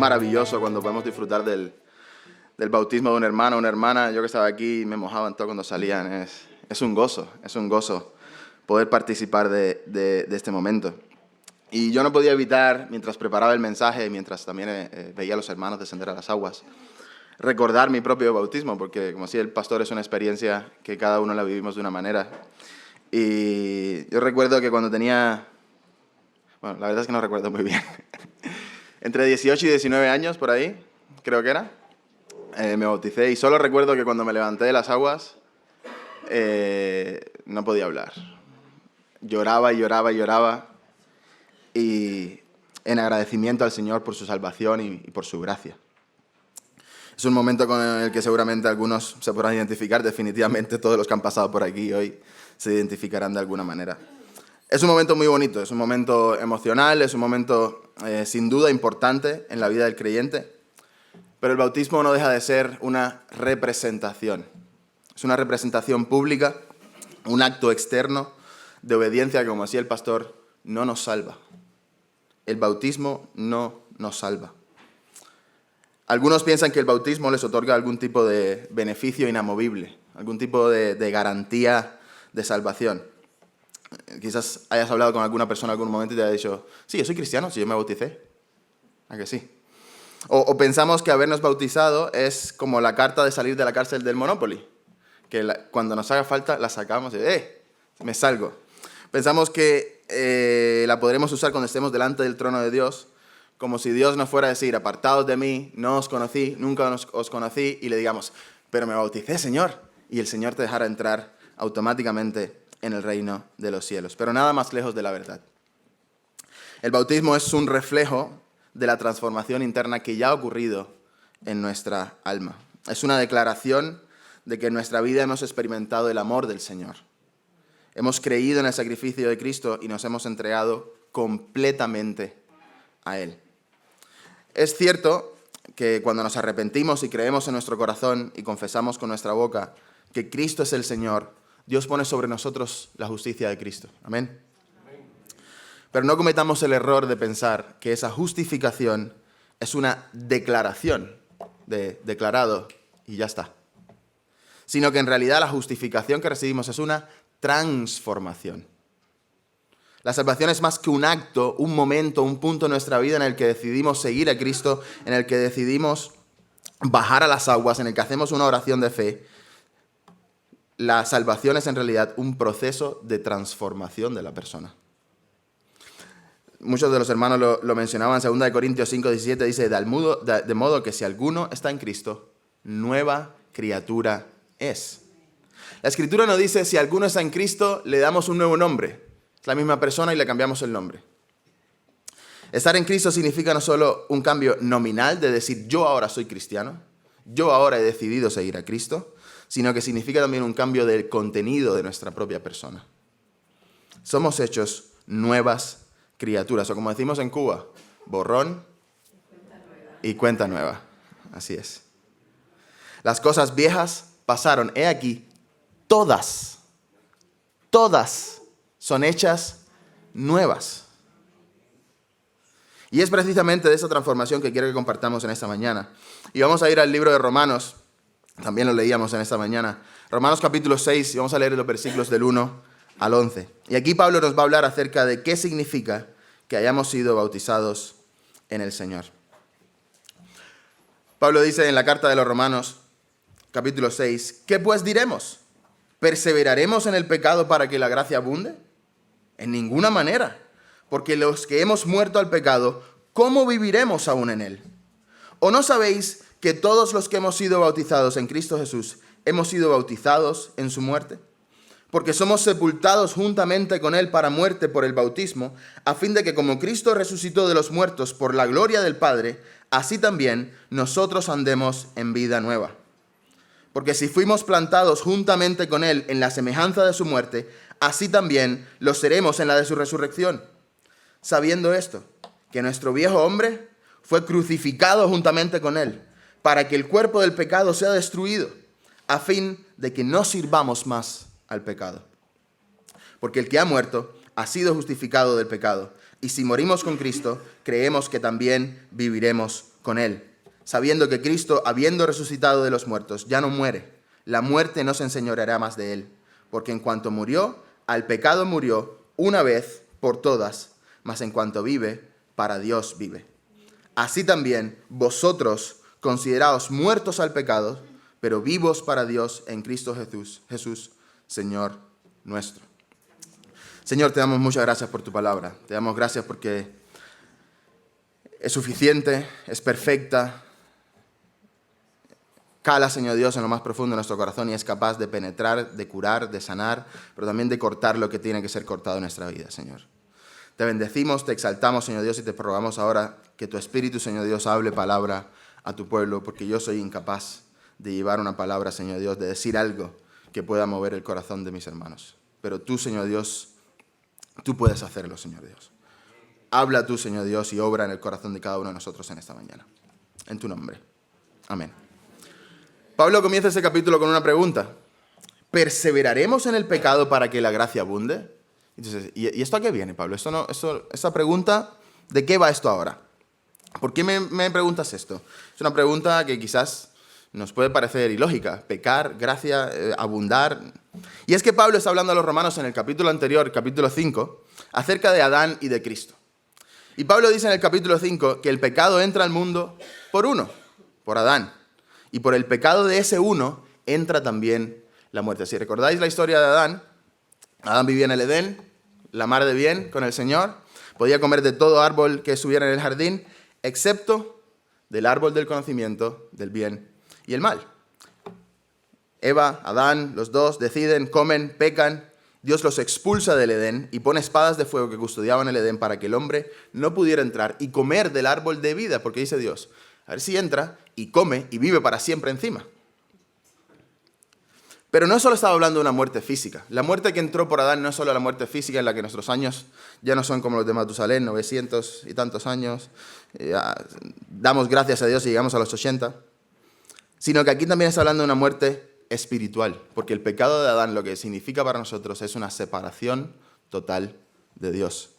maravilloso cuando podemos disfrutar del bautismo de un hermano o una hermana. Yo que estaba aquí me mojaba en todo cuando salían. Es un gozo poder participar de este momento. Y yo no podía evitar, mientras preparaba el mensaje y mientras también veía a los hermanos descender a las aguas, recordar mi propio bautismo, porque como decía el pastor, es una experiencia que cada uno la vivimos de una manera. Y yo recuerdo que cuando tenía... Bueno, la verdad es que no recuerdo muy bien. Entre 18 y 19 años, por ahí, creo que era, me bauticé. Y solo recuerdo que cuando me levanté de las aguas, no podía hablar. Lloraba y lloraba y lloraba. Y en agradecimiento al Señor por su salvación y por su gracia. Es un momento con el que seguramente algunos se podrán identificar. Definitivamente todos los que han pasado por aquí hoy se identificarán de alguna manera. Es un momento muy bonito, es un momento emocional, es un momento sin duda importante en la vida del creyente, pero el bautismo no deja de ser una representación. Es una representación pública, un acto externo de obediencia que, como decía el pastor, no nos salva. El bautismo no nos salva. Algunos piensan que el bautismo les otorga algún tipo de beneficio inamovible, algún tipo de garantía de salvación. Quizás hayas hablado con alguna persona en algún momento y te haya dicho, sí, yo soy cristiano, sí, yo me bauticé. ¿A que sí? O pensamos que habernos bautizado es como la carta de salir de la cárcel del Monopoly, que cuando nos haga falta la sacamos y me salgo. Pensamos que la podremos usar cuando estemos delante del trono de Dios, como si Dios nos fuera a decir, apartaos de mí, no os conocí, nunca os conocí, y le digamos, pero me bauticé, Señor, y el Señor te dejará entrar automáticamente en el reino de los cielos. Pero nada más lejos de la verdad. El bautismo es un reflejo de la transformación interna que ya ha ocurrido en nuestra alma. Es una declaración de que en nuestra vida hemos experimentado el amor del Señor. Hemos creído en el sacrificio de Cristo y nos hemos entregado completamente a Él. Es cierto que cuando nos arrepentimos y creemos en nuestro corazón y confesamos con nuestra boca que Cristo es el Señor, Dios pone sobre nosotros la justicia de Cristo. Amén. Pero no cometamos el error de pensar que esa justificación es una declaración de declarado y ya está. Sino que en realidad la justificación que recibimos es una transformación. La salvación es más que un acto, un momento, un punto en nuestra vida en el que decidimos seguir a Cristo, en el que decidimos bajar a las aguas, en el que hacemos una oración de fe. La salvación es en realidad un proceso de transformación de la persona. Muchos de los hermanos lo mencionaban, 2 Corintios 5:17 dice, de modo que si alguno está en Cristo, nueva criatura es. La Escritura no dice si alguno está en Cristo, le damos un nuevo nombre. Es la misma persona y le cambiamos el nombre. Estar en Cristo significa no solo un cambio nominal de decir yo ahora soy cristiano, yo ahora he decidido seguir a Cristo, sino que significa también un cambio del contenido de nuestra propia persona. Somos hechos nuevas criaturas, o como decimos en Cuba, borrón y cuenta nueva. Así es. Las cosas viejas pasaron, he aquí, todas son hechas nuevas. Y es precisamente de esa transformación que quiero que compartamos en esta mañana. Y vamos a ir al libro de Romanos. También lo leíamos en esta mañana. Romanos capítulo 6, y vamos a leer los versículos del 1 al 11. Y aquí Pablo nos va a hablar acerca de qué significa que hayamos sido bautizados en el Señor. Pablo dice en la carta de los Romanos, capítulo 6, ¿qué pues diremos? ¿Perseveraremos en el pecado para que la gracia abunde? En ninguna manera, porque los que hemos muerto al pecado, ¿cómo viviremos aún en él? ¿O no sabéis que todos los que hemos sido bautizados en Cristo Jesús hemos sido bautizados en su muerte? Porque somos sepultados juntamente con él para muerte por el bautismo, a fin de que como Cristo resucitó de los muertos por la gloria del Padre, así también nosotros andemos en vida nueva. Porque si fuimos plantados juntamente con él en la semejanza de su muerte, así también lo seremos en la de su resurrección. Sabiendo esto, que nuestro viejo hombre fue crucificado juntamente con él, para que el cuerpo del pecado sea destruido, a fin de que no sirvamos más al pecado. Porque el que ha muerto ha sido justificado del pecado, y si morimos con Cristo, creemos que también viviremos con Él, sabiendo que Cristo, habiendo resucitado de los muertos, ya no muere. La muerte no se enseñoreará más de Él, porque en cuanto murió, al pecado murió una vez por todas, mas en cuanto vive, para Dios vive. Así también vosotros consideraos muertos al pecado, pero vivos para Dios en Cristo Jesús, Señor nuestro. Señor, te damos muchas gracias por tu palabra. Te damos gracias porque es suficiente, es perfecta. Cala, Señor Dios, en lo más profundo de nuestro corazón y es capaz de penetrar, de curar, de sanar, pero también de cortar lo que tiene que ser cortado en nuestra vida, Señor. Te bendecimos, te exaltamos, Señor Dios, y te rogamos ahora que tu Espíritu, Señor Dios, hable palabra a tu pueblo, porque yo soy incapaz de llevar una palabra, Señor Dios, de decir algo que pueda mover el corazón de mis hermanos. Pero tú, Señor Dios, tú puedes hacerlo, Señor Dios. Habla tú, Señor Dios, y obra en el corazón de cada uno de nosotros en esta mañana. En tu nombre. Amén. Pablo comienza ese capítulo con una pregunta. ¿Perseveraremos en el pecado para que la gracia abunde? Entonces, ¿y esto a qué viene, Pablo? Esa pregunta, ¿de qué va esto ahora? ¿Por qué me preguntas esto? Es una pregunta que quizás nos puede parecer ilógica. Pecar, gracia, abundar. Y es que Pablo está hablando a los romanos en el capítulo anterior, capítulo 5, acerca de Adán y de Cristo. Y Pablo dice en el capítulo 5 que el pecado entra al mundo por uno, por Adán. Y por el pecado de ese uno entra también la muerte. Si recordáis la historia de Adán, Adán vivía en el Edén, la mar de bien con el Señor, podía comer de todo árbol que estuviera en el jardín, excepto del árbol del conocimiento del bien y el mal. Eva, Adán, los dos deciden, comen, pecan, Dios los expulsa del Edén y pone espadas de fuego que custodiaban el Edén para que el hombre no pudiera entrar y comer del árbol de vida, porque dice Dios, a ver si entra y come y vive para siempre encima. Pero no solo estaba hablando de una muerte física. La muerte que entró por Adán no es solo la muerte física en la que nuestros años ya no son como los de Matusalén, 900 y tantos años. Damos gracias a Dios y llegamos a los 80. Sino que aquí también está hablando de una muerte espiritual. Porque el pecado de Adán lo que significa para nosotros es una separación total de Dios.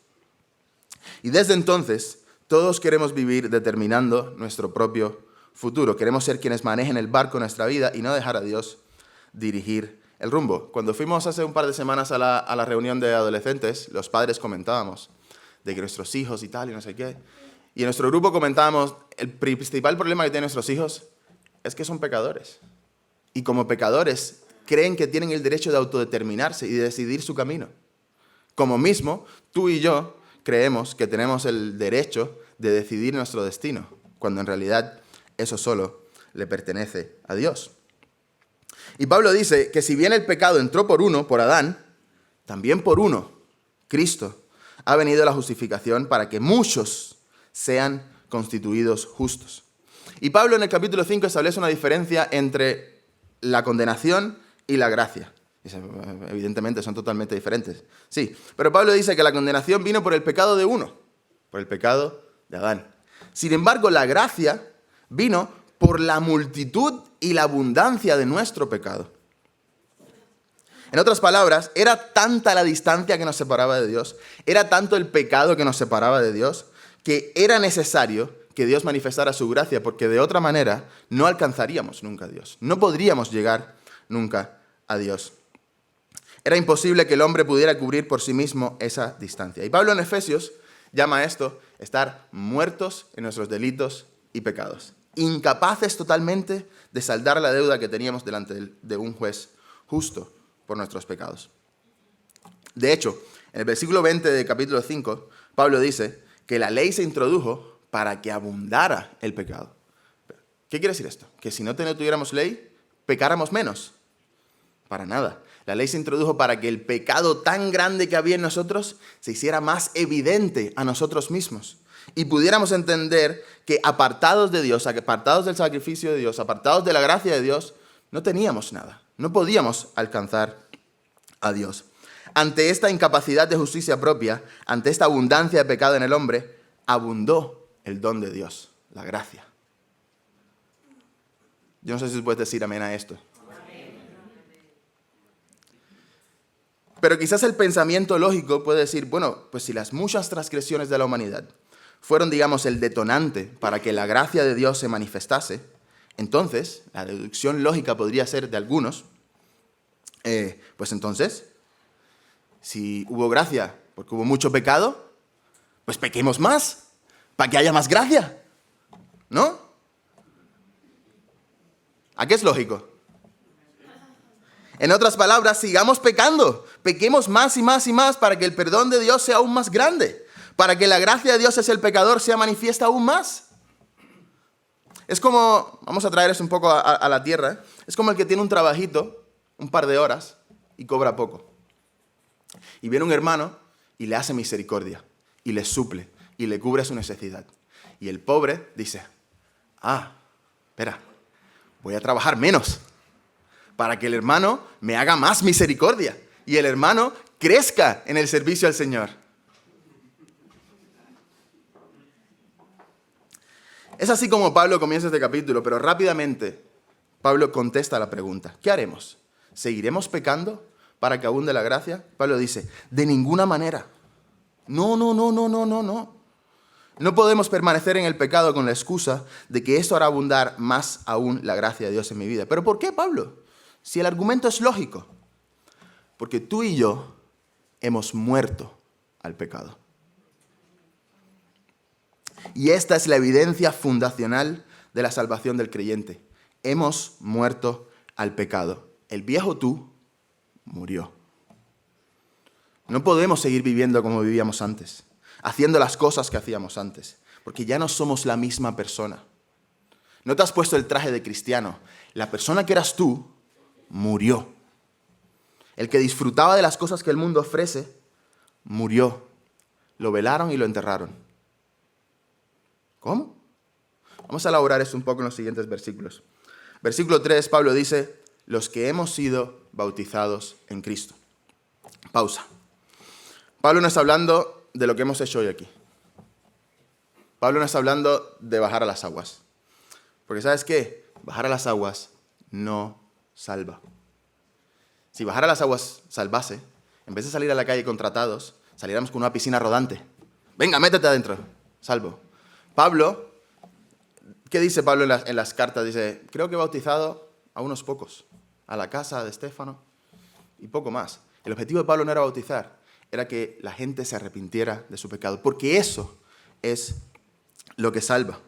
Y desde entonces todos queremos vivir determinando nuestro propio futuro. Queremos ser quienes manejen el barco de nuestra vida y no dejar a Dios dirigir el rumbo. Cuando fuimos hace un par de semanas a la reunión de adolescentes, los padres comentábamos de que nuestros hijos y tal y no sé qué. Y en nuestro grupo comentábamos, el principal problema que tienen nuestros hijos es que son pecadores. Y como pecadores creen que tienen el derecho de autodeterminarse y de decidir su camino. Como mismo, tú y yo creemos que tenemos el derecho de decidir nuestro destino, cuando en realidad eso solo le pertenece a Dios. Y Pablo dice que si bien el pecado entró por uno, por Adán, también por uno, Cristo, ha venido la justificación para que muchos sean constituidos justos. Y Pablo en el capítulo 5 establece una diferencia entre la condenación y la gracia. Evidentemente son totalmente diferentes. Sí, pero Pablo dice que la condenación vino por el pecado de uno, por el pecado de Adán. Sin embargo, la gracia vino por la multitud y la abundancia de nuestro pecado. En otras palabras, era tanta la distancia que nos separaba de Dios, era tanto el pecado que nos separaba de Dios, que era necesario que Dios manifestara su gracia, porque de otra manera no alcanzaríamos nunca a Dios. No podríamos llegar nunca a Dios. Era imposible que el hombre pudiera cubrir por sí mismo esa distancia. Y Pablo en Efesios llama a esto estar muertos en nuestros delitos y pecados. Incapaces totalmente de saldar la deuda que teníamos delante de un juez justo por nuestros pecados. De hecho, en el versículo 20 del capítulo 5, Pablo dice que la ley se introdujo para que abundara el pecado. ¿Qué quiere decir esto? ¿Que si no tuviéramos ley, pecáramos menos? Para nada. La ley se introdujo para que el pecado tan grande que había en nosotros se hiciera más evidente a nosotros mismos. Y pudiéramos entender que apartados de Dios, apartados del sacrificio de Dios, apartados de la gracia de Dios, no teníamos nada. No podíamos alcanzar a Dios. Ante esta incapacidad de justicia propia, ante esta abundancia de pecado en el hombre, abundó el don de Dios, la gracia. Yo no sé si puedes decir amén a esto. Pero quizás el pensamiento lógico puede decir, bueno, pues si las muchas transgresiones de la humanidad fueron, digamos, el detonante para que la gracia de Dios se manifestase, entonces, la deducción lógica podría ser de algunos, pues entonces, si hubo gracia porque hubo mucho pecado, pues pequemos más, para que haya más gracia, ¿no? ¿A qué es lógico? En otras palabras, sigamos pecando, pequemos más y más y más para que el perdón de Dios sea aún más grande, para que la gracia de Dios hacia el pecador sea manifiesta aún más. Es como, vamos a traer eso un poco a la tierra, es como el que tiene un trabajito, un par de horas, y cobra poco. Y viene un hermano y le hace misericordia, y le suple, y le cubre su necesidad. Y el pobre dice, espera, voy a trabajar menos, para que el hermano me haga más misericordia, y el hermano crezca en el servicio al Señor. Es así como Pablo comienza este capítulo, pero rápidamente Pablo contesta la pregunta. ¿Qué haremos? ¿Seguiremos pecando para que abunde la gracia? Pablo dice, de ninguna manera. No. No podemos permanecer en el pecado con la excusa de que esto hará abundar más aún la gracia de Dios en mi vida. ¿Pero por qué, Pablo? Si el argumento es lógico. Porque tú y yo hemos muerto al pecado. Y esta es la evidencia fundacional de la salvación del creyente. Hemos muerto al pecado. El viejo tú murió. No podemos seguir viviendo como vivíamos antes, haciendo las cosas que hacíamos antes, porque ya no somos la misma persona. No te has puesto el traje de cristiano. La persona que eras tú murió. El que disfrutaba de las cosas que el mundo ofrece, murió. Lo velaron y lo enterraron. ¿Cómo? Vamos a elaborar esto un poco en los siguientes versículos. Versículo 3, Pablo dice, los que hemos sido bautizados en Cristo. Pausa. Pablo no está hablando de lo que hemos hecho hoy aquí. Pablo no está hablando de bajar a las aguas. Porque ¿sabes qué? Bajar a las aguas no salva. Si bajar a las aguas salvase, en vez de salir a la calle contratados, saliéramos con una piscina rodante. Venga, métete adentro. Salvo. Pablo, ¿qué dice Pablo en las cartas? Dice, creo que he bautizado a unos pocos, a la casa de Estéfano y poco más. El objetivo de Pablo no era bautizar, era que la gente se arrepintiera de su pecado, porque eso es lo que salva.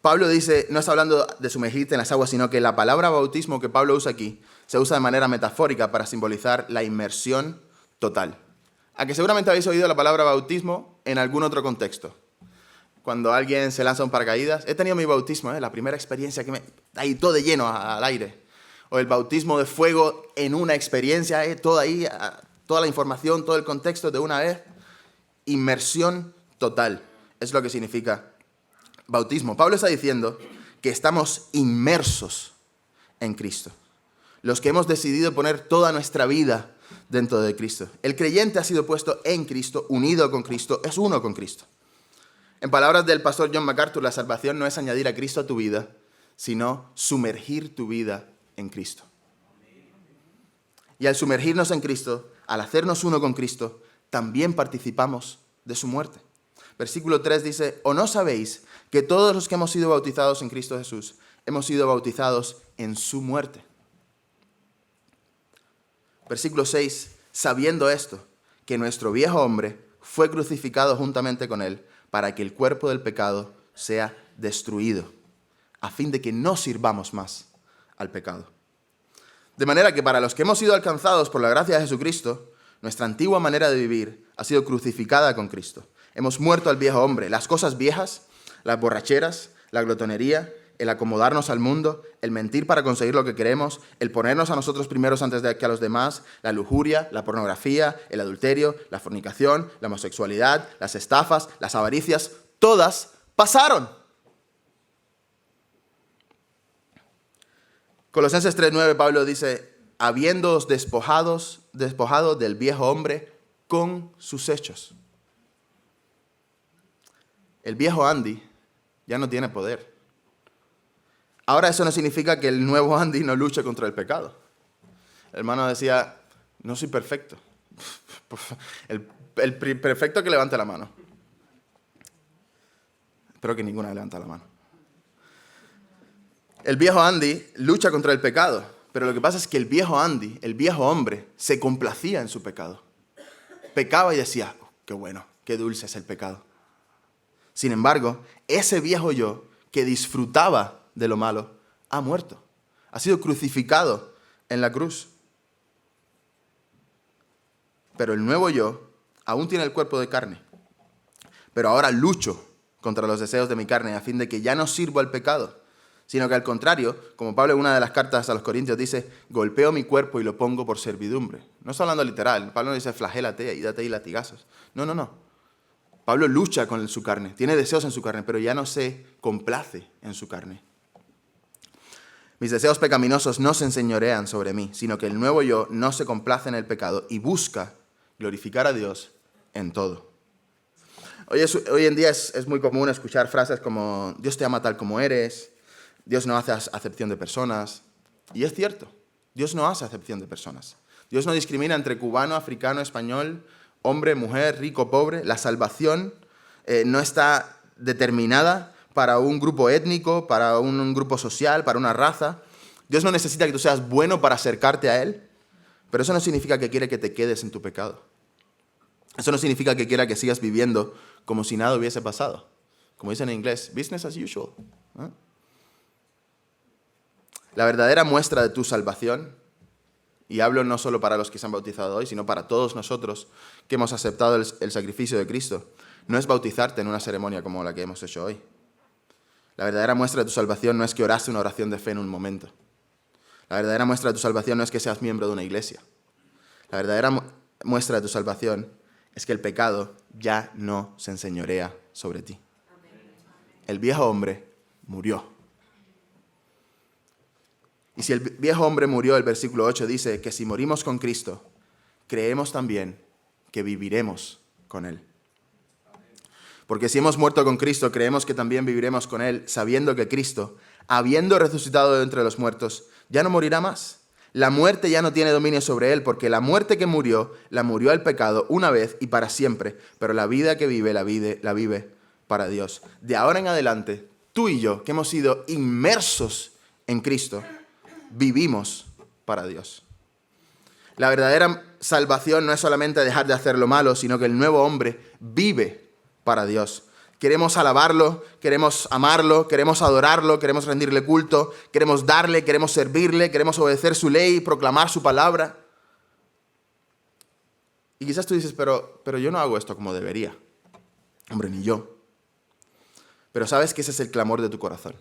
Pablo dice, no está hablando de sumergirte en las aguas, sino que la palabra bautismo que Pablo usa aquí se usa de manera metafórica para simbolizar la inmersión total. A que seguramente habéis oído la palabra bautismo en algún otro contexto. Cuando alguien se lanza un paracaídas, he tenido mi bautismo, la primera experiencia que ahí todo de lleno al aire. O el bautismo de fuego en una experiencia, todo ahí, toda la información, todo el contexto de una vez. Inmersión total, es lo que significa bautismo. Pablo está diciendo que estamos inmersos en Cristo. Los que hemos decidido poner toda nuestra vida dentro de Cristo. El creyente ha sido puesto en Cristo, unido con Cristo, es uno con Cristo. En palabras del pastor John MacArthur, la salvación no es añadir a Cristo a tu vida, sino sumergir tu vida en Cristo. Y al sumergirnos en Cristo, al hacernos uno con Cristo, también participamos de su muerte. Versículo 3 dice, ¿o no sabéis que todos los que hemos sido bautizados en Cristo Jesús, hemos sido bautizados en su muerte? Versículo 6, sabiendo esto, que nuestro viejo hombre fue crucificado juntamente con él, para que el cuerpo del pecado sea destruido, a fin de que no sirvamos más al pecado. De manera que para los que hemos sido alcanzados por la gracia de Jesucristo, nuestra antigua manera de vivir ha sido crucificada con Cristo. Hemos muerto al viejo hombre, las cosas viejas, las borracheras, la glotonería, el acomodarnos al mundo, el mentir para conseguir lo que queremos, el ponernos a nosotros primeros antes que a los demás, la lujuria, la pornografía, el adulterio, la fornicación, la homosexualidad, las estafas, las avaricias, todas pasaron. Colosenses 3:9, Pablo dice, habiéndoos despojado del viejo hombre con sus hechos. El viejo Andy ya no tiene poder. Ahora eso no significa que el nuevo Andy no luche contra el pecado. El hermano decía, no soy perfecto. El perfecto que levante la mano. Creo que ninguna levanta la mano. El viejo Andy lucha contra el pecado, pero lo que pasa es que el viejo Andy, el viejo hombre, se complacía en su pecado. Pecaba y decía, "Oh, qué bueno, qué dulce es el pecado". Sin embargo, ese viejo yo que disfrutaba de lo malo ha muerto. Ha sido crucificado en la cruz. Pero el nuevo yo aún tiene el cuerpo de carne. Pero ahora lucho contra los deseos de mi carne a fin de que ya no sirvo al pecado, sino que al contrario, como Pablo en una de las cartas a los Corintios dice, golpeo mi cuerpo y lo pongo por servidumbre. No está hablando literal. Pablo no dice flagélate y date ahí latigazos. No. Pablo lucha con su carne, tiene deseos en su carne, pero ya no se complace en su carne. Mis deseos pecaminosos no se enseñorean sobre mí, sino que el nuevo yo no se complace en el pecado y busca glorificar a Dios en todo. Hoy en día es muy común escuchar frases como Dios te ama tal como eres, Dios no hace acepción de personas. Y es cierto, Dios no hace acepción de personas. Dios no discrimina entre cubano, africano, español, hombre, mujer, rico, pobre. La salvación no está determinada para un grupo étnico, para un grupo social, para una raza. Dios no necesita que tú seas bueno para acercarte a Él, pero eso no significa que quiere que te quedes en tu pecado. Eso no significa que quiera que sigas viviendo como si nada hubiese pasado. Como dicen en inglés, business as usual. ¿Eh? La verdadera muestra de tu salvación, y hablo no solo para los que se han bautizado hoy, sino para todos nosotros que hemos aceptado el sacrificio de Cristo, no es bautizarte en una ceremonia como la que hemos hecho hoy. La verdadera muestra de tu salvación no es que oraste una oración de fe en un momento. La verdadera muestra de tu salvación no es que seas miembro de una iglesia. La verdadera muestra de tu salvación es que el pecado ya no se enseñorea sobre ti. El viejo hombre murió. Y si el viejo hombre murió, el versículo 8 dice que si morimos con Cristo, creemos también que viviremos con Él. Porque si hemos muerto con Cristo, creemos que también viviremos con Él, sabiendo que Cristo, habiendo resucitado de entre los muertos, ya no morirá más. La muerte ya no tiene dominio sobre Él, porque la muerte que murió, la murió el pecado una vez y para siempre, pero la vida que vive, la vive para Dios. De ahora en adelante, tú y yo, que hemos sido inmersos en Cristo, vivimos para Dios. La verdadera salvación no es solamente dejar de hacer lo malo, sino que el nuevo hombre vive para Dios. Queremos alabarlo, queremos amarlo, queremos adorarlo, queremos rendirle culto, queremos darle, queremos servirle, queremos obedecer su ley, proclamar su palabra. Y quizás tú dices, pero yo no hago esto como debería. Hombre, ni yo. Pero sabes que ese es el clamor de tu corazón.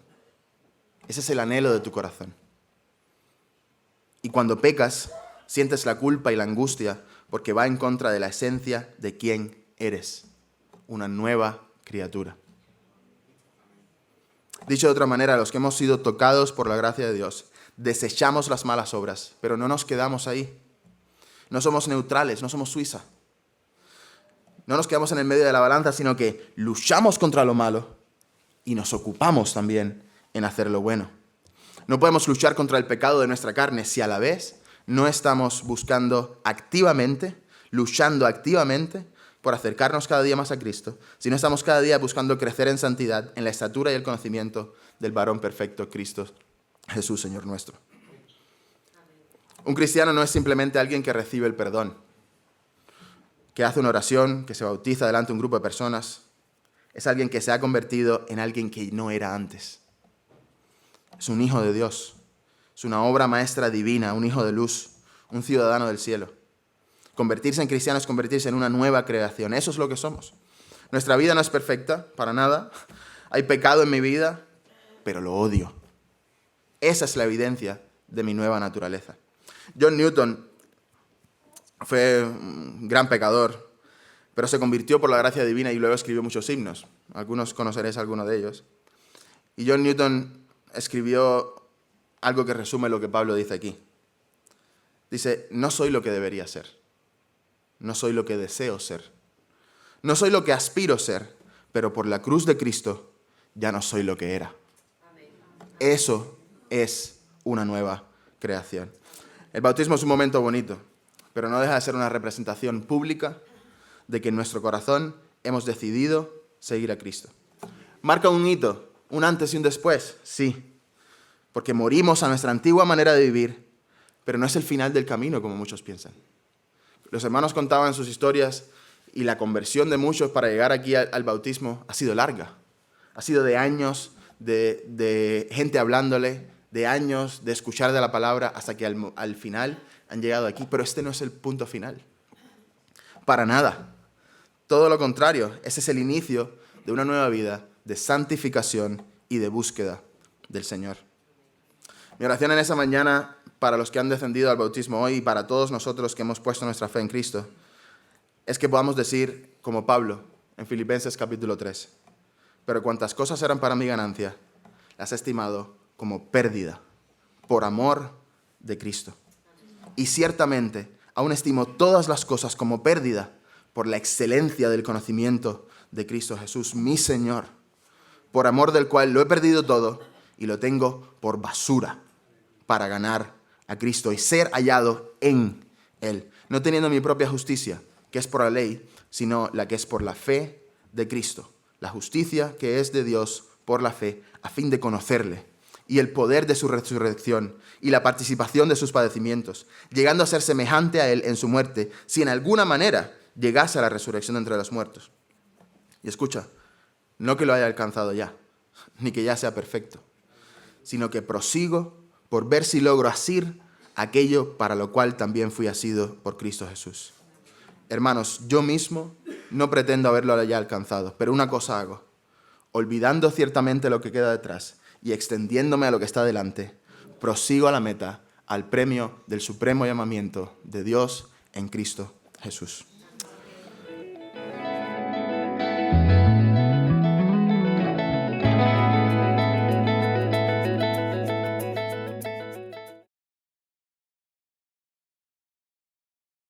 Ese es el anhelo de tu corazón. Y cuando pecas, sientes la culpa y la angustia porque va en contra de la esencia de quién eres. Una nueva criatura. Dicho de otra manera, los que hemos sido tocados por la gracia de Dios, desechamos las malas obras, pero no nos quedamos ahí. No somos neutrales, no somos Suiza. No nos quedamos en el medio de la balanza, sino que luchamos contra lo malo y nos ocupamos también en hacer lo bueno. No podemos luchar contra el pecado de nuestra carne si a la vez no estamos luchando activamente por acercarnos cada día más a Cristo, si no estamos cada día buscando crecer en santidad, en la estatura y el conocimiento del varón perfecto, Cristo Jesús, Señor nuestro. Un cristiano no es simplemente alguien que recibe el perdón, que hace una oración, que se bautiza delante de un grupo de personas. Es alguien que se ha convertido en alguien que no era antes. Es un hijo de Dios. Es una obra maestra divina, un hijo de luz, un ciudadano del cielo. Convertirse en cristiano es convertirse en una nueva creación. Eso es lo que somos. Nuestra vida no es perfecta, para nada. Hay pecado en mi vida, pero lo odio. Esa es la evidencia de mi nueva naturaleza. John Newton fue un gran pecador, pero se convirtió por la gracia divina y luego escribió muchos himnos. Algunos conoceréis alguno de ellos. Y John Newton escribió algo que resume lo que Pablo dice aquí. Dice, no soy lo que debería ser. No soy lo que deseo ser. No soy lo que aspiro ser, pero por la cruz de Cristo ya no soy lo que era. Eso es una nueva creación. El bautismo es un momento bonito, pero no deja de ser una representación pública de que en nuestro corazón hemos decidido seguir a Cristo. ¿Marca un hito, un antes y un después? Sí, porque morimos a nuestra antigua manera de vivir, pero no es el final del camino como muchos piensan. Los hermanos contaban sus historias y la conversión de muchos para llegar aquí al bautismo ha sido larga. Ha sido de años de gente hablándole, de años de escuchar de la palabra hasta que al final han llegado aquí. Pero este no es el punto final. Para nada. Todo lo contrario, ese es el inicio de una nueva vida de santificación y de búsqueda del Señor. Mi oración en esa mañana para los que han descendido al bautismo hoy y para todos nosotros que hemos puesto nuestra fe en Cristo es que podamos decir, como Pablo, en Filipenses capítulo 3, pero cuantas cosas eran para mi ganancia, las he estimado como pérdida por amor de Cristo. Y ciertamente, aún estimo todas las cosas como pérdida por la excelencia del conocimiento de Cristo Jesús, mi Señor, por amor del cual lo he perdido todo y lo tengo por basura para ganar a Cristo y ser hallado en Él, no teniendo mi propia justicia, que es por la ley, sino la que es por la fe de Cristo, la justicia que es de Dios por la fe, a fin de conocerle y el poder de su resurrección y la participación de sus padecimientos, llegando a ser semejante a Él en su muerte, si en alguna manera llegase a la resurrección de entre los muertos. Y escucha, no que lo haya alcanzado ya, ni que ya sea perfecto, sino que prosigo por ver si logro asir aquello para lo cual también fui asido por Cristo Jesús. Hermanos, yo mismo no pretendo haberlo ya alcanzado, pero una cosa hago, olvidando ciertamente lo que queda detrás y extendiéndome a lo que está delante, prosigo a la meta, al premio del supremo llamamiento de Dios en Cristo Jesús.